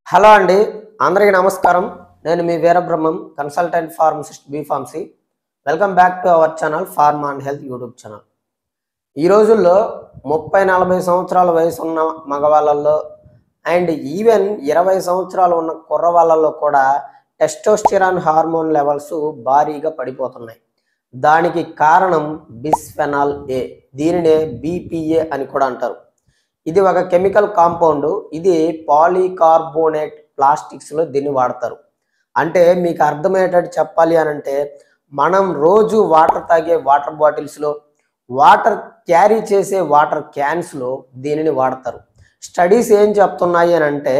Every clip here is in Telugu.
హలో అండి, అందరికీ నమస్కారం. నేను మీ Veerabrahmam, consultant pharmacist B pharmacy. Welcome back to our channel pharma and health YouTube channel. ఈ రోజుల్లో 30-40 సంవత్సరాల వయసు ఉన్న మగవాళ్ళల్లో అండ్ ఈవెన్ 20 సంవత్సరాలు ఉన్న కుర్రవాళ్ళల్లో కూడా టెస్టోస్టిరాన్ హార్మోన్ లెవెల్స్ భారీగా పడిపోతున్నాయి. దానికి కారణం బిస్ఫెనాల్ ఏ, దీనినే బీపీఏ అని కూడా అంటారు. ఇది ఒక కెమికల్ కాంపౌండ్. ఇది పాలీకార్బోనేట్ ప్లాస్టిక్స్లో దీన్ని వాడతారు. అంటే మీకు అర్థమయ్యేటట్టు చెప్పాలి అని అంటే, మనం రోజు వాటర్ తాగే వాటర్ బాటిల్స్లో, వాటర్ క్యారీ చేసే వాటర్ క్యాన్స్లో దీనిని వాడతారు. స్టడీస్ ఏం చెప్తున్నాయి అని అంటే,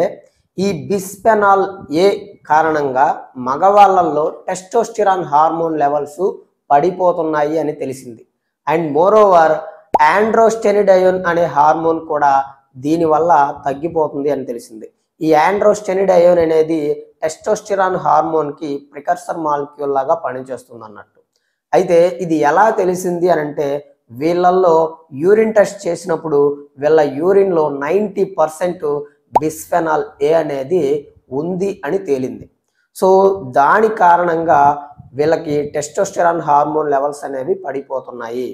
ఈ బిస్ఫెనాల్ ఏ కారణంగా మగవాళ్ళల్లో టెస్టోస్టిరాన్ హార్మోన్ లెవెల్స్ పడిపోతున్నాయి అని తెలిసింది. అండ్ మోరోవర్ ఆండ్రోస్టెనిడయోన్ అనే హార్మోన్ కూడా దీనివల్ల తగ్గిపోతుంది అని తెలిసింది. ఈ ఆండ్రోస్టెనిడయోన్ అనేది టెస్టోస్టిరాన్ హార్మోన్కి ప్రికర్సర్ మాలిక్యూల్ లాగా పనిచేస్తుంది అన్నట్టు. అయితే ఇది ఎలా తెలిసింది అని అంటే, వీళ్ళల్లో యూరిన్ టెస్ట్ చేసినప్పుడు వీళ్ళ యూరిన్లో 90% బిస్ఫెనాల్ ఏ అనేది ఉంది అని తేలింది. సో దాని కారణంగా వీళ్ళకి టెస్టోస్టిరాన్ హార్మోన్ లెవెల్స్ అనేవి పడిపోతున్నాయి.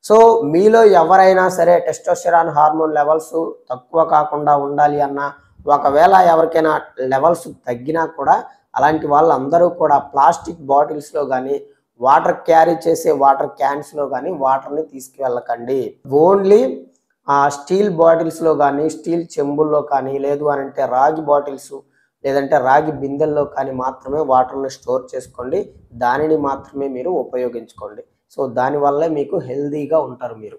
సో మీలో ఎవరైనా సరే టెస్టోస్టెరాన్ హార్మోన్ లెవెల్స్ తక్కువ కాకుండా ఉండాలి అన్నా, ఒకవేళ ఎవరికైనా లెవెల్స్ తగ్గినా కూడా అలాంటి వాళ్ళందరూ కూడా ప్లాస్టిక్ బాటిల్స్లో కానీ, వాటర్ క్యారీ చేసే వాటర్ క్యాన్స్లో కానీ వాటర్ని తీసుకువెళ్ళకండి. ఓన్లీ స్టీల్ బాటిల్స్లో కానీ, స్టీల్ చెంబుల్లో కానీ, లేదు అని అంటే రాగి బాటిల్స్ లేదంటే రాగి బిందెల్లో కానీ మాత్రమే వాటర్ని స్టోర్ చేసుకోండి. దానిని మాత్రమే మీరు ఉపయోగించుకోండి. సో దానివల్లే మీకు హెల్దీగా ఉంటారు మీరు.